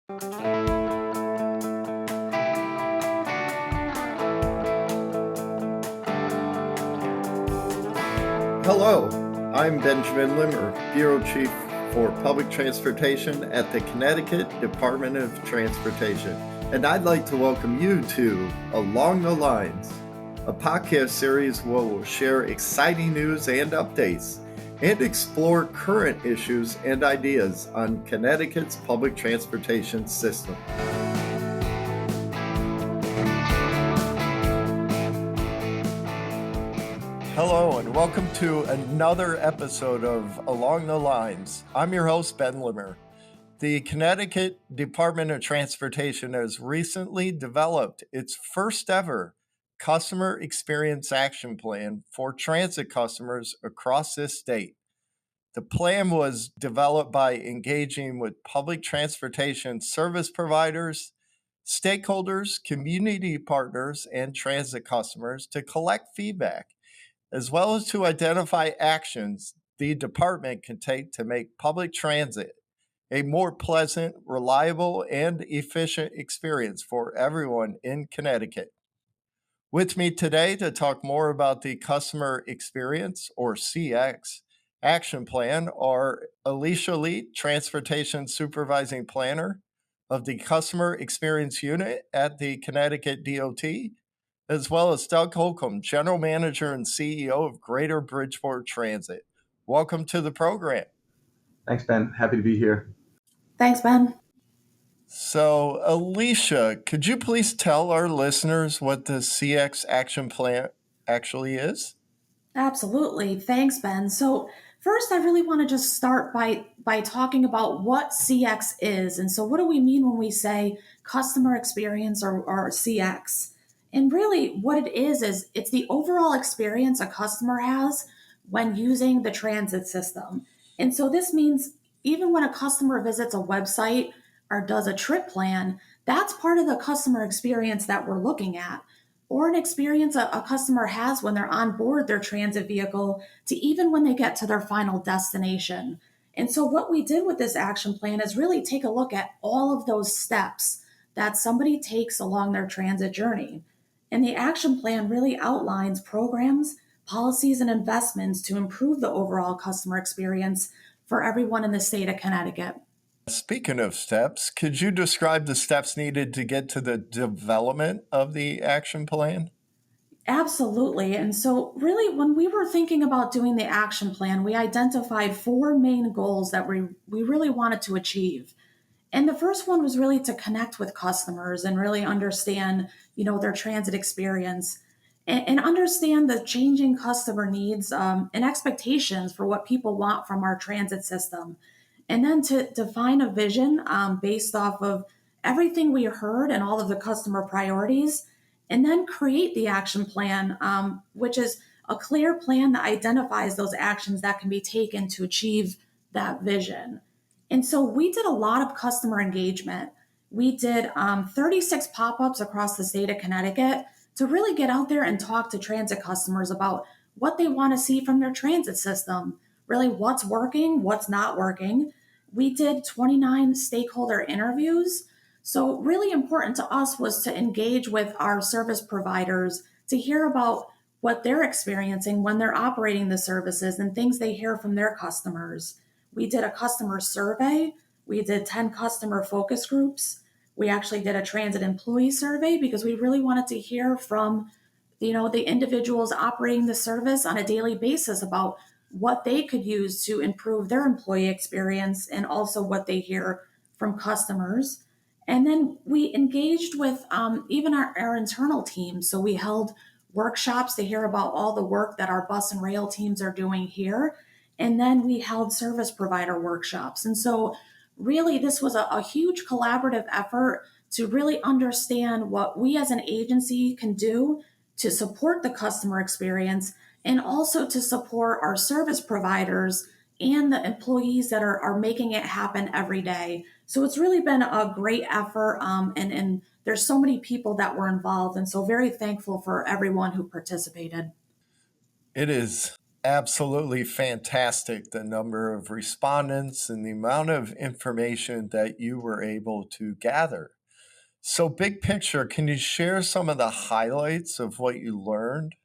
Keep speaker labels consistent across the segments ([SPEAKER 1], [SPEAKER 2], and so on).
[SPEAKER 1] Hello, I'm Benjamin Limmer, Bureau Chief for Public Transportation at the Connecticut Department of Transportation, and I'd like to welcome you to Along the Lines, a podcast series where we'll share exciting news and updates and explore current issues and ideas on Connecticut's public transportation system. Hello and welcome to another episode of Along the Lines. I'm your host, Ben Limmer. The Connecticut Department of Transportation has recently developed its first ever Customer Experience Action Plan for transit customers across this state. The plan was developed by engaging with public transportation service providers, stakeholders, community partners, and transit customers to collect feedback, as well as to identify actions the department can take to make public transit a more pleasant, reliable, and efficient experience for everyone in Connecticut. With me today to talk more about the Customer Experience, or CX, Action Plan are Alicia, Leite, Transportation Supervising Planner of the Customer Experience Unit at the Connecticut DOT, as well as Doug Holcomb, General Manager and CEO of Greater Bridgeport Transit. Welcome to the program.
[SPEAKER 2] Thanks, Ben. Happy to be here.
[SPEAKER 3] Thanks, Ben.
[SPEAKER 1] So, Alicia, could you please tell our listeners what the CX Action Plan actually is?
[SPEAKER 3] Absolutely. Thanks, Ben. So first, I really want to just start by talking about what CX is. And so what do we mean when we say customer experience or CX? And really what it is it's the overall experience a customer has when using the transit system. And so this means even when a customer visits a website or does a trip plan, that's part of the customer experience that we're looking at, or an experience a customer has when they're on board their transit vehicle to even when they get to their final destination. And so what we did with this action plan is really take a look at all of those steps that somebody takes along their transit journey. And the action plan really outlines programs, policies, and investments to improve the overall customer experience for everyone in the state of Connecticut.
[SPEAKER 1] Speaking of steps, could you describe the steps needed to get to the development of the action plan?
[SPEAKER 3] Absolutely. And so really when we were thinking about doing the action plan, we identified four main goals that we really wanted to achieve. And the first one was really to connect with customers and really understand, their transit experience and understand the changing customer needs and expectations for what people want from our transit system. And then to define a vision based off of everything we heard and all of the customer priorities, and then create the action plan, which is a clear plan that identifies those actions that can be taken to achieve that vision. And so we did a lot of customer engagement. We did 36 pop-ups across the state of Connecticut to really get out there and talk to transit customers about what they want to see from their transit system, really what's working, what's not working. We did 29 stakeholder interviews. So really important to us was to engage with our service providers to hear about what they're experiencing when they're operating the services and things they hear from their customers. We did a customer survey. We did 10 customer focus groups. We actually did a transit employee survey because we really wanted to hear from, the individuals operating the service on a daily basis about what they could use to improve their employee experience and also what they hear from customers. And then we engaged with even our internal teams. So we held workshops to hear about all the work that our bus and rail teams are doing here. And then we held service provider workshops. And so really this was a huge collaborative effort to really understand what we as an agency can do to support the customer experience and also to support our service providers and the employees that are making it happen every day. So it's really been a great effort, and there's so many people that were involved, and so very thankful for everyone who participated.
[SPEAKER 1] It is absolutely fantastic, the number of respondents and the amount of information that you were able to gather. So, big picture, can you share some of the highlights of what you learned?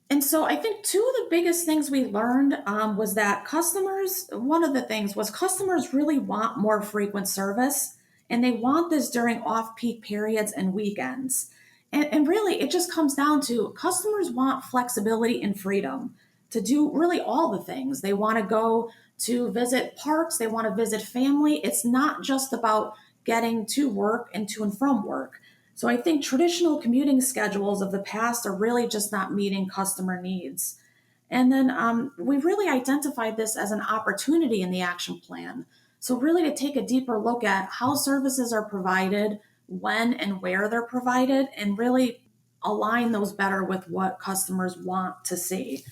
[SPEAKER 3] And so I think two of the biggest things we learned was that one of the things was customers really want more frequent service and they want this during off peak periods and weekends. And really, it just comes down to customers want flexibility and freedom to do really all the things. They want to go to visit parks, they want to visit family. It's not just about getting to work and to and from work. So I think traditional commuting schedules of the past are really just not meeting customer needs. And then we really identified this as an opportunity in the action plan. So, really, to take a deeper look at how services are provided, when and where they're provided, and really align those better with what customers want to see.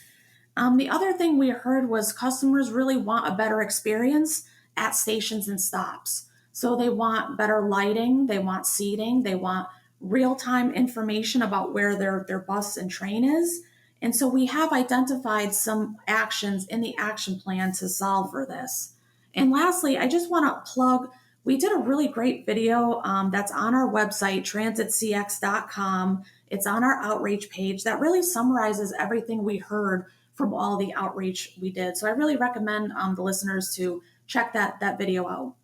[SPEAKER 3] The other thing we heard was customers really want a better experience at stations and stops. So they want better lighting, they want seating, they want real time information about where their bus and train is. And so we have identified some actions in the action plan to solve for this. And lastly, I just want to plug we did a really great video that's on our website, transitcx.com. It's on our outreach page that really summarizes everything we heard from all the outreach we did. So I really recommend the listeners to check that video out.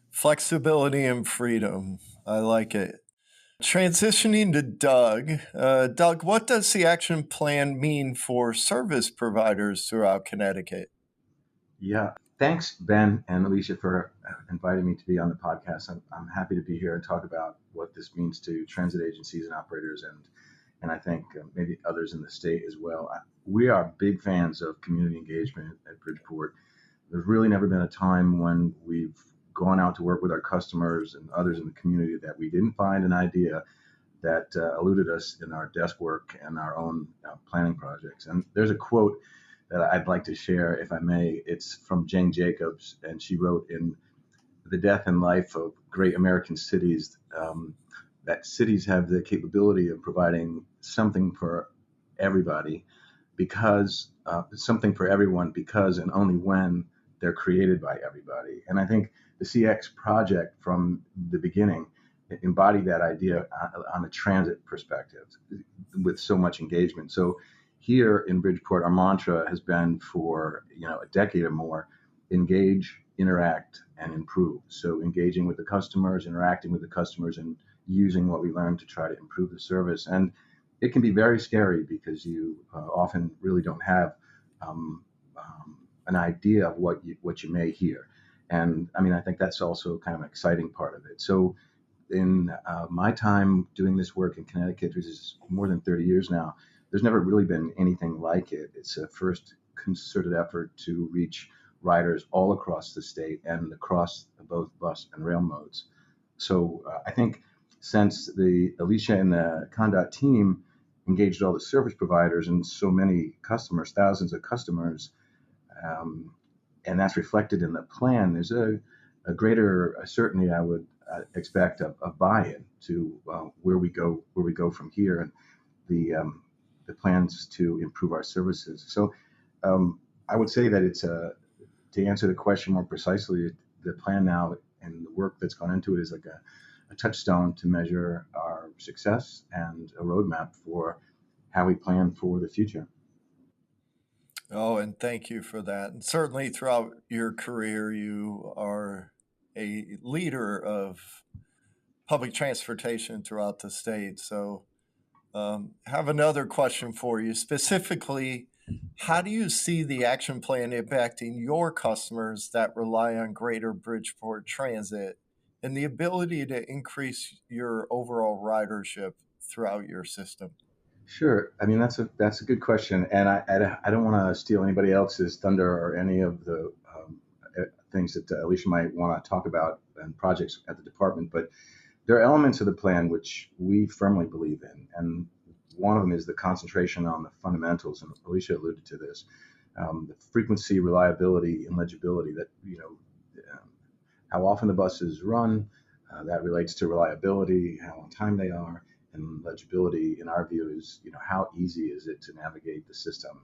[SPEAKER 1] Flexibility and freedom. I like it. Transitioning to Doug. Doug, what does the action plan mean for service providers throughout Connecticut?
[SPEAKER 2] Yeah, thanks, Ben and Alicia, for inviting me to be on the podcast. I'm happy to be here and talk about what this means to transit agencies and operators, and I think maybe others in the state as well. We are big fans of community engagement at Bridgeport. There's really never been a time when we've gone out to work with our customers and others in the community that we didn't find an idea that eluded us in our desk work and our own planning projects. And there's a quote that I'd like to share, if I may. It's from Jane Jacobs, and she wrote in The Death and Life of Great American Cities that cities have the capability of providing something for everybody because something for everyone because and only when they're created by everybody. And I think the CX project from the beginning embodied that idea on a transit perspective with so much engagement. So here in Bridgeport, our mantra has been for a decade or more: engage, interact, and improve. So engaging with the customers, interacting with the customers, and using what we learned to try to improve the service. And it can be very scary because you often really don't have an idea of what you may hear. And I mean, I think that's also kind of an exciting part of it. So in my time doing this work in Connecticut, which is more than 30 years now, there's never really been anything like it. It's a first concerted effort to reach riders all across the state and across both bus and rail modes. So I think since the Alicia and the ConnDOT team engaged all the service providers and so many customers, thousands of customers, and that's reflected in the plan, there's a greater certainty, I would expect, of buy-in to where we go from here, and the plans to improve our services. So I would say that it's to answer the question more precisely, the plan now and the work that's gone into it is like a touchstone to measure our success and a roadmap for how we plan for the future.
[SPEAKER 1] Oh, and thank you for that. And certainly throughout your career, you are a leader of public transportation throughout the state. So, have another question for you. Specifically, how do you see the action plan impacting your customers that rely on Greater Bridgeport Transit and the ability to increase your overall ridership throughout your system?
[SPEAKER 2] Sure. I mean, that's a good question, and I don't want to steal anybody else's thunder or any of the things that Alicia might want to talk about and projects at the department, but there are elements of the plan which we firmly believe in, and one of them is the concentration on the fundamentals, and Alicia alluded to this: the frequency, reliability, and legibility. That how often the buses run, that relates to reliability, how on time they are. And legibility, in our view, is how easy is it to navigate the system.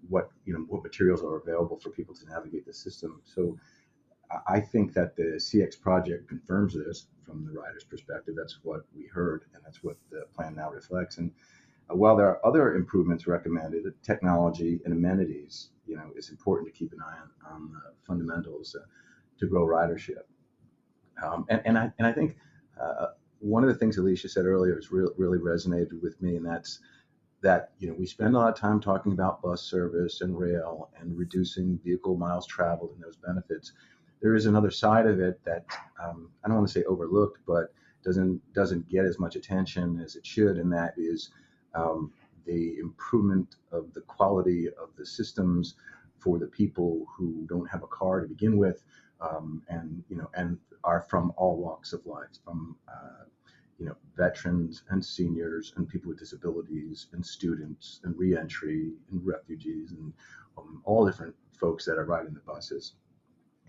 [SPEAKER 2] what materials are available for people to navigate the system. So I think that the CX project confirms this from the rider's perspective. That's what we heard, and that's what the plan now reflects. And while there are other improvements recommended, technology and amenities, it's important to keep an eye on the fundamentals to grow ridership. And I think one of the things Alicia said earlier has really resonated with me, and that's that we spend a lot of time talking about bus service and rail and reducing vehicle miles traveled and those benefits. There is another side of it that I don't want to say overlooked, but doesn't get as much attention as it should, and that is the improvement of the quality of the systems for the people who don't have a car to begin with, and are from all walks of life, from veterans and seniors and people with disabilities and students and reentry and refugees and all different folks that are riding the buses.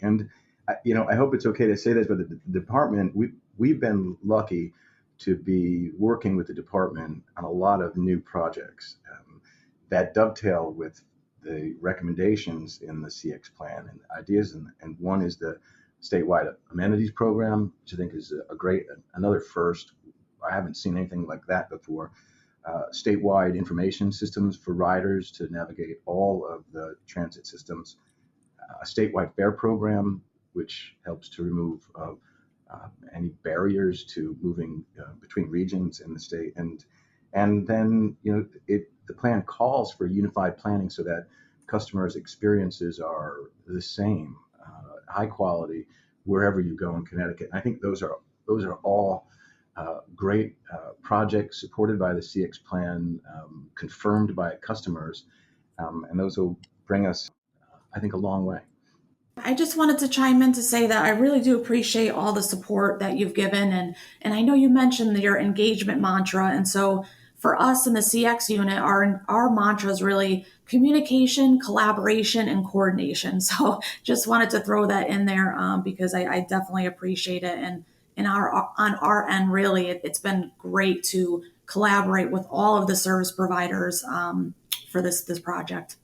[SPEAKER 2] And I hope it's okay to say this, but the department, we've been lucky to be working with the department on a lot of new projects that dovetail with the recommendations in the CX plan and ideas. And one is the statewide amenities program, which I think is another first. I haven't seen anything like that before. Statewide information systems for riders to navigate all of the transit systems. A statewide fare program, which helps to remove any barriers to moving between regions in the state. And then, the plan calls for unified planning so that customers' experiences are the same, high quality, wherever you go in Connecticut. And I think those are all great projects supported by the CX plan, confirmed by customers, and those will bring us, I think, a long way.
[SPEAKER 3] I just wanted to chime in to say that I really do appreciate all the support that you've given. And I know you mentioned your engagement mantra. And so for us in the CX unit, our mantra is really communication, collaboration, and coordination. So just wanted to throw that in there because I definitely appreciate it. And on our end, really, it's been great to collaborate with all of the service providers for this project.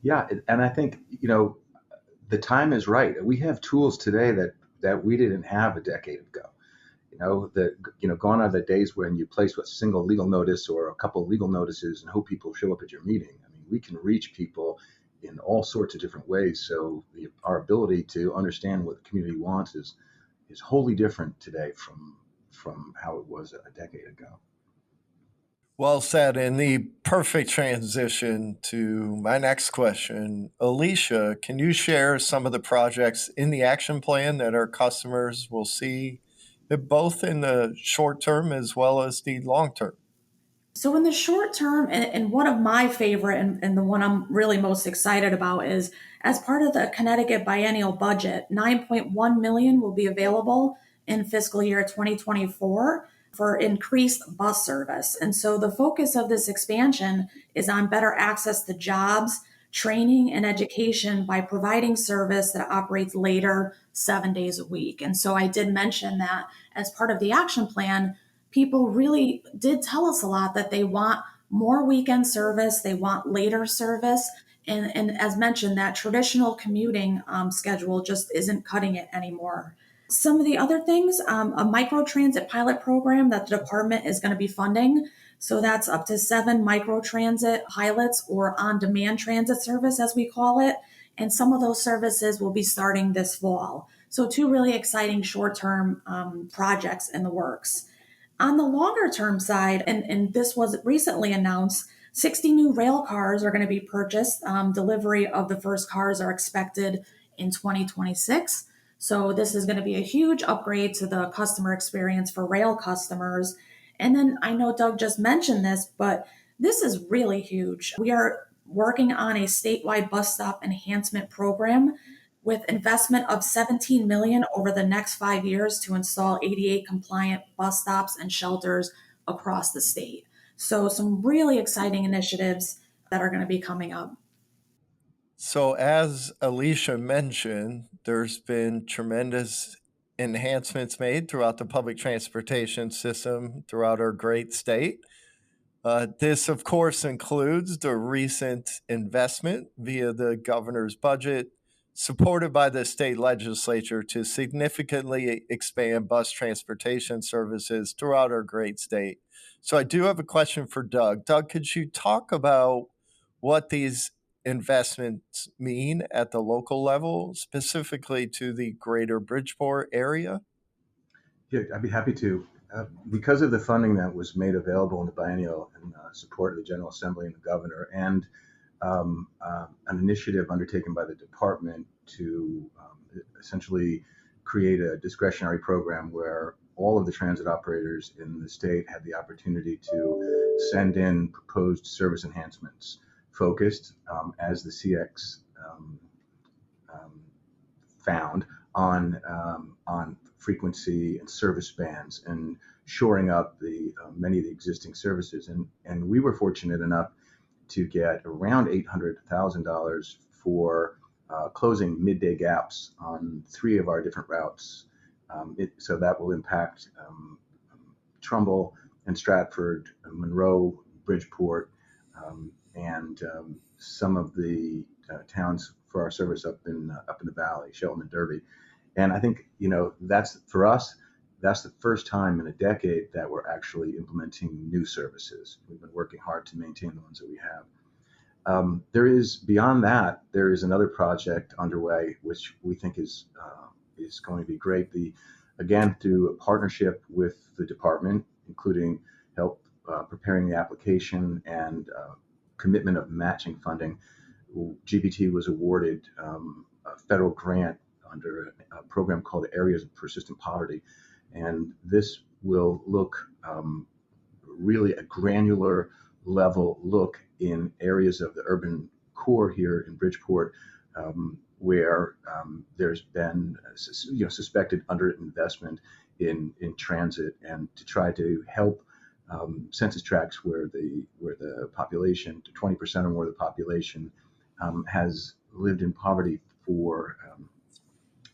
[SPEAKER 2] Yeah, and I think, the time is right. We have tools today that we didn't have a decade ago. Gone are the days when you place a single legal notice or a couple of legal notices and hope people show up at your meeting. I mean, we can reach people in all sorts of different ways. So our ability to understand what the community wants is wholly different today from how it was a decade ago.
[SPEAKER 1] Well said. And the perfect transition to my next question. Alicia, can you share some of the projects in the action plan that our customers will see, both in the short term as well as the long term?
[SPEAKER 3] So, in the short term, and one of my favorite and the one I'm really most excited about is as part of the Connecticut biennial budget, 9.1 million will be available in fiscal year 2024 for increased bus service. And so the focus of this expansion is on better access to jobs, training, and education by providing service that operates later 7 days a week. And so I did mention that as part of the action plan, people really did tell us a lot that they want more weekend service, they want later service. And as mentioned, that traditional commuting schedule just isn't cutting it anymore. Some of the other things, a microtransit pilot program that the department is going to be funding. So that's up to 7 microtransit pilots or on-demand transit service, as we call it. And some of those services will be starting this fall. So 2 really exciting short-term projects in the works. On the longer term side, and this was recently announced, 60 new rail cars are going to be purchased. Delivery of the first cars are expected in 2026. So this is going to be a huge upgrade to the customer experience for rail customers. And then I know Doug just mentioned this, but this is really huge. We are working on a statewide bus stop enhancement program with investment of 17 million over the next 5 years to install 88 compliant bus stops and shelters across the state. So some really exciting initiatives that are going to be coming up.
[SPEAKER 1] So, as Alicia mentioned, there's been tremendous enhancements made throughout the public transportation system throughout our great state. This, of course, includes the recent investment via the governor's budget, supported by the state legislature to significantly expand bus transportation services throughout our great state. So, I do have a question for Doug. Doug, could you talk about what these investments mean at the local level, specifically to the greater Bridgeport area?
[SPEAKER 2] Yeah, I'd be happy to. Because of the funding that was made available in the biennial in support of the General Assembly and the governor, and an initiative undertaken by the department to essentially create a discretionary program where all of the transit operators in the state had the opportunity to send in proposed service enhancements focused, as the CX um, found, on frequency and service bands and shoring up the many of the existing services. And we were fortunate enough to get around $800,000 for closing midday gaps on three of our different routes. So that will impact Trumbull and Stratford, Monroe, Bridgeport, and some of the towns for our service up in the valley, Shelton and Derby. And I think, that's for us. That's the first time in a decade that we're actually implementing new services. We've been working hard to maintain the ones that we have. Beyond that, there is another project underway, which we think is going to be great. Again, through a partnership with the department, including help preparing the application and commitment of matching funding, GBT was awarded a federal grant under a program called Areas of Persistent Poverty. And this will look really a granular level look in areas of the urban core here in Bridgeport, where there's been suspected underinvestment in transit, and to try to help census tracts where the population, to 20% or more of the population, has lived in poverty for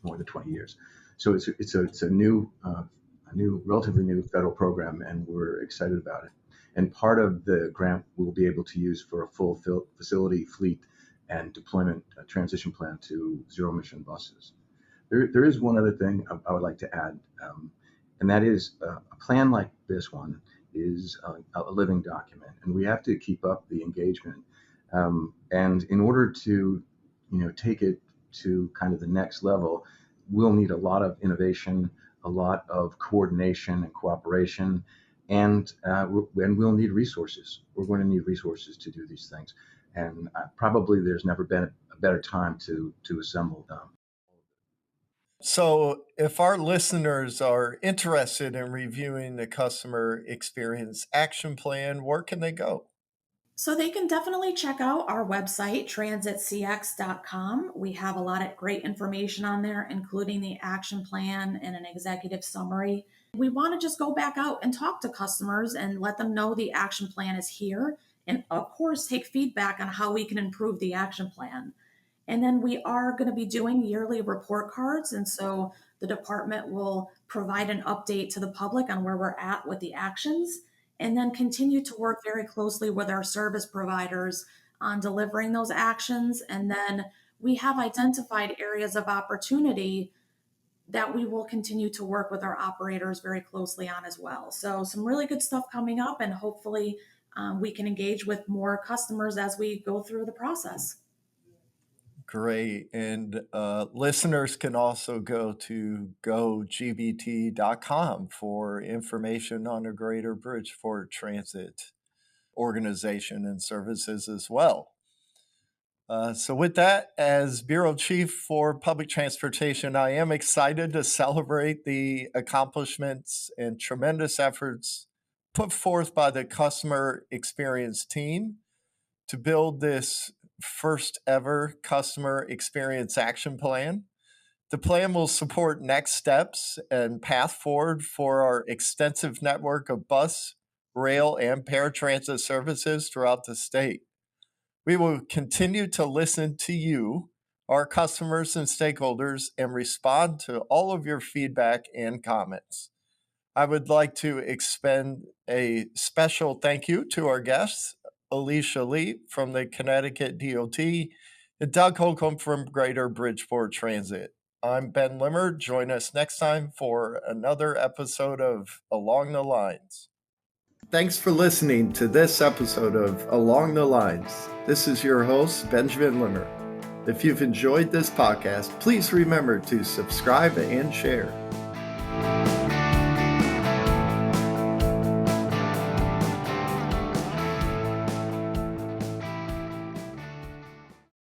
[SPEAKER 2] more than 20 years. So it's a new, relatively new federal program, and we're excited about it. And part of the grant we'll be able to use for a full facility, fleet, and deployment transition plan to zero emission buses. There is one other thing I would like to add, and that is a plan like this one is a living document, and we have to keep up the engagement. And in order to, take it to kind of the next level, we'll need a lot of innovation, a lot of coordination and cooperation, and we'll need resources. We're going to need resources to do these things, and probably there's never been a better time to assemble them.
[SPEAKER 1] So, if our listeners are interested in reviewing the customer experience action plan, where can they go?
[SPEAKER 3] So they can definitely check out our website, transitcx.com. We have a lot of great information on there, including the action plan and an executive summary. We want to just go back out and talk to customers and let them know the action plan is here. And of course, take feedback on how we can improve the action plan. And then we are going to be doing yearly report cards. And so the department will provide an update to the public on where we're at with the actions, and then continue to work very closely with our service providers on delivering those actions. And then we have identified areas of opportunity that we will continue to work with our operators very closely on as well. So some really good stuff coming up, and hopefully we can engage with more customers as we go through the process.
[SPEAKER 1] Great. And listeners can also go to gogbt.com for information on the Greater Bridgeport Transit organization and services as well. So with that, as Bureau Chief for Public Transportation, I am excited to celebrate the accomplishments and tremendous efforts put forth by the customer experience team to build this first ever customer experience action plan. The plan will support next steps and path forward for our extensive network of bus, rail, and paratransit services throughout the state. We will continue to listen to you, our customers and stakeholders, and respond to all of your feedback and comments. I would like to expend a special thank you to our guests, Alicia Leite from the Connecticut DOT and Doug Holcomb from Greater Bridgeport Transit. I'm Ben Limmer. Join us next time for another episode of Along the Lines. Thanks for listening to this episode of Along the Lines. This is your host, Benjamin Limmer. If you've enjoyed this podcast, please remember to subscribe and share.